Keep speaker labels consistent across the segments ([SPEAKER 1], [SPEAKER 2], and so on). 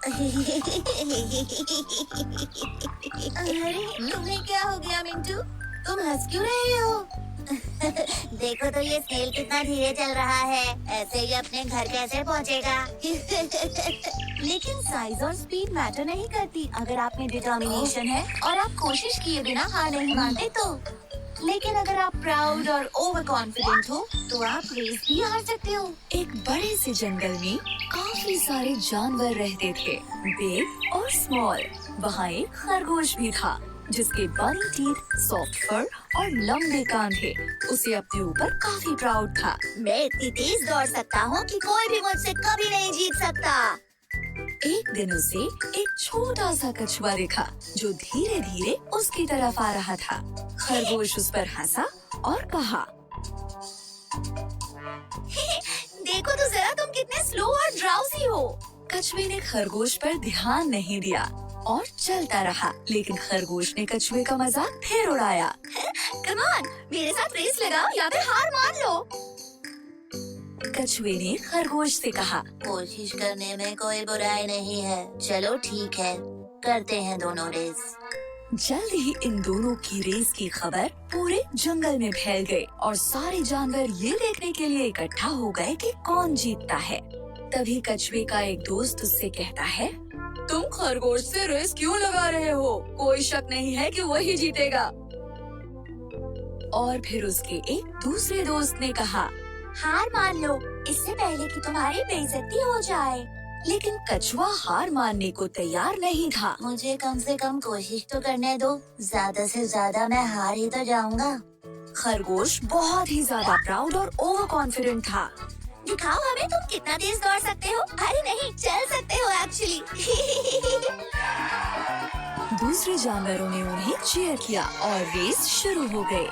[SPEAKER 1] अरे तुम्हें क्या हो गया मिंटू? तुम हंस क्यों रहे हो?
[SPEAKER 2] देखो तो ये स्नेल कितना धीरे चल रहा है। ऐसे ही अपने घर कैसे पहुंचेगा?
[SPEAKER 1] लेकिन साइज और स्पीड मैटर नहीं करती अगर आप में डिटर्मिनेशन है और आप कोशिश किए बिना हार नहीं मानते तो। लेकिन अगर आप प्राउड और ओवर कॉन्फिडेंट हो तो आप रेस भी हार सकते हो।
[SPEAKER 3] एक बड़े से जंगल में काफी सारे जानवर रहते थे, बिग और स्मॉल। वहाँ एक खरगोश भी था जिसके बड़ी टीथ, सॉफ्ट फर और लंबे कान थे। उसे अपने ऊपर काफी प्राउड था।
[SPEAKER 2] मैं इतनी तेज दौड़ सकता हूँ कि कोई भी मुझसे कभी नहीं जीत सकता।
[SPEAKER 3] एक दिन उसे एक छोटा सा कछुआ दिखा जो धीरे धीरे उसकी तरफ आ रहा था। खरगोश उस पर हंसा और कहा,
[SPEAKER 2] देखो तो जरा तुम कितने स्लो और ड्राउजी हो।
[SPEAKER 3] कछुए ने खरगोश पर ध्यान नहीं दिया और चलता रहा, लेकिन खरगोश ने कछुए का मजाक फिर उड़ाया।
[SPEAKER 2] कम ऑन, मेरे साथ रेस लगाओ या फिर हार मान लो।
[SPEAKER 3] कछुए ने खरगोश से कहा,
[SPEAKER 2] कोशिश करने में कोई बुराई नहीं है। चलो ठीक है, करते हैं दोनों रेस।
[SPEAKER 3] जल्द ही इन दोनों की रेस की खबर पूरे जंगल में फैल गई और सारे जानवर ये देखने के लिए इकट्ठा हो गए कि कौन जीतता है। तभी कछुए का एक दोस्त उससे कहता है, तुम खरगोश से रेस क्यों लगा रहे हो? कोई शक नहीं है कि वही जीतेगा। और फिर उसके एक दूसरे दोस्त ने कहा,
[SPEAKER 2] हार मान लो इससे पहले कि तुम्हारी बेइज्जती हो जाए।
[SPEAKER 3] लेकिन कछुआ हार मानने को तैयार नहीं था।
[SPEAKER 2] मुझे कम से कम कोशिश तो करने दो, ज्यादा से ज्यादा मैं हार ही तो जाऊंगा।
[SPEAKER 3] खरगोश बहुत ही ज्यादा प्राउड और ओवर कॉन्फिडेंट था।
[SPEAKER 2] दिखाओ हमें तुम कितना तेज दौड़ सकते हो। अरे नहीं, चल सकते हो एक्चुअली।
[SPEAKER 3] दूसरे जानवरों ने उन्हें चीयर किया और रेस शुरू हो गई।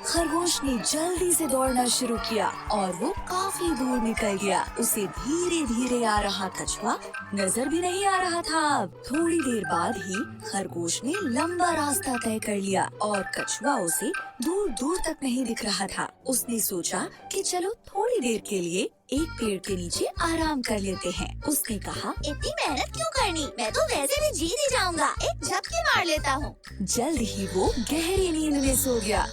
[SPEAKER 3] खरगोश ने जल्दी से दौड़ना शुरू किया और वो काफी दूर निकल गया। उसे धीरे धीरे आ रहा कछुआ नजर भी नहीं आ रहा था। थोड़ी देर बाद ही खरगोश ने लंबा रास्ता तय कर लिया और कछुआ उसे दूर दूर तक नहीं दिख रहा था। उसने सोचा कि चलो थोड़ी देर के लिए एक पेड़ के नीचे आराम कर लेते हैं। उसने कहा,
[SPEAKER 2] इतनी मेहनत क्यों करनी, मैं तो वैसे भी जीत ही जाऊंगा। एक झपकी मार लेता हूँ।
[SPEAKER 3] जल्द ही वो गहरी नींद में सो गया।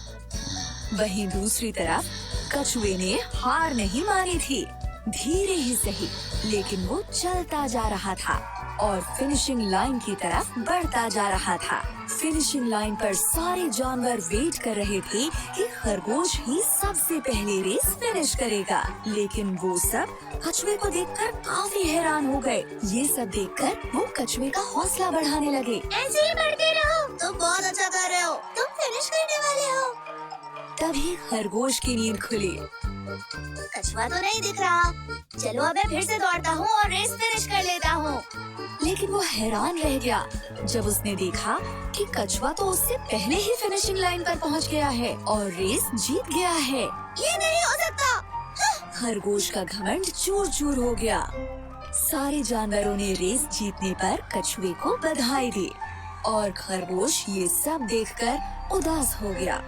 [SPEAKER 3] वहीं दूसरी तरफ कछुए ने हार नहीं मानी थी। धीरे ही सही, लेकिन वो चलता जा रहा था और फिनिशिंग लाइन की तरफ बढ़ता जा रहा था। फिनिशिंग लाइन पर सारे जानवर वेट कर रहे थे कि खरगोश ही सबसे पहले रेस फिनिश करेगा। लेकिन वो सब कछुए को देखकर काफी हैरान हो गए। ये सब देखकर वो कछुए का हौसला बढ़ाने लगे।
[SPEAKER 2] ऐसे ही बढ़ते रहो, तुम बहुत अच्छा कर रहे हो, तुम फिनिश करने वाले हो।
[SPEAKER 3] तभी खरगोश की नींद खुली।
[SPEAKER 2] कछुआ तो नहीं दिख रहा। चलो अब मैं फिर से दौड़ता हूँ और रेस फिनिश कर लेता हूँ।
[SPEAKER 3] लेकिन वो हैरान रह गया जब उसने देखा कि कछुआ तो उससे पहले ही फिनिशिंग लाइन पर पहुंच गया है और रेस जीत गया है।
[SPEAKER 2] ये नहीं हो सकता।
[SPEAKER 3] खरगोश का घमंड चूर चूर हो गया। सारे जानवरों ने रेस जीतने पर कछुए को बधाई दी और खरगोश ये सब देखकर उदास हो गया।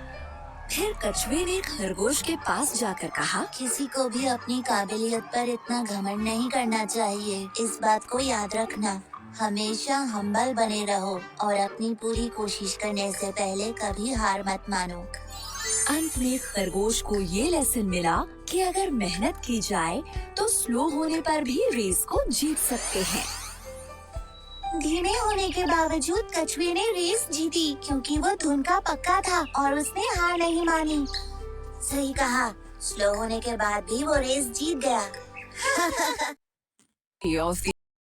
[SPEAKER 3] फिर कछुए ने खरगोश के पास जाकर कहा,
[SPEAKER 2] किसी को भी अपनी काबिलियत पर इतना घमंड नहीं करना चाहिए। इस बात को याद रखना, हमेशा हम्बल बने रहो और अपनी पूरी कोशिश करने से पहले कभी हार मत मानो।
[SPEAKER 3] अंत में खरगोश को ये लेसन मिला कि अगर मेहनत की जाए तो स्लो होने पर भी रेस को जीत सकते हैं।
[SPEAKER 2] धीमे होने के बावजूद कछुए ने रेस जीती क्योंकि वो धुन का पक्का था और उसने हार नहीं मानी। सही कहा, स्लो होने के बाद भी वो रेस जीत गया।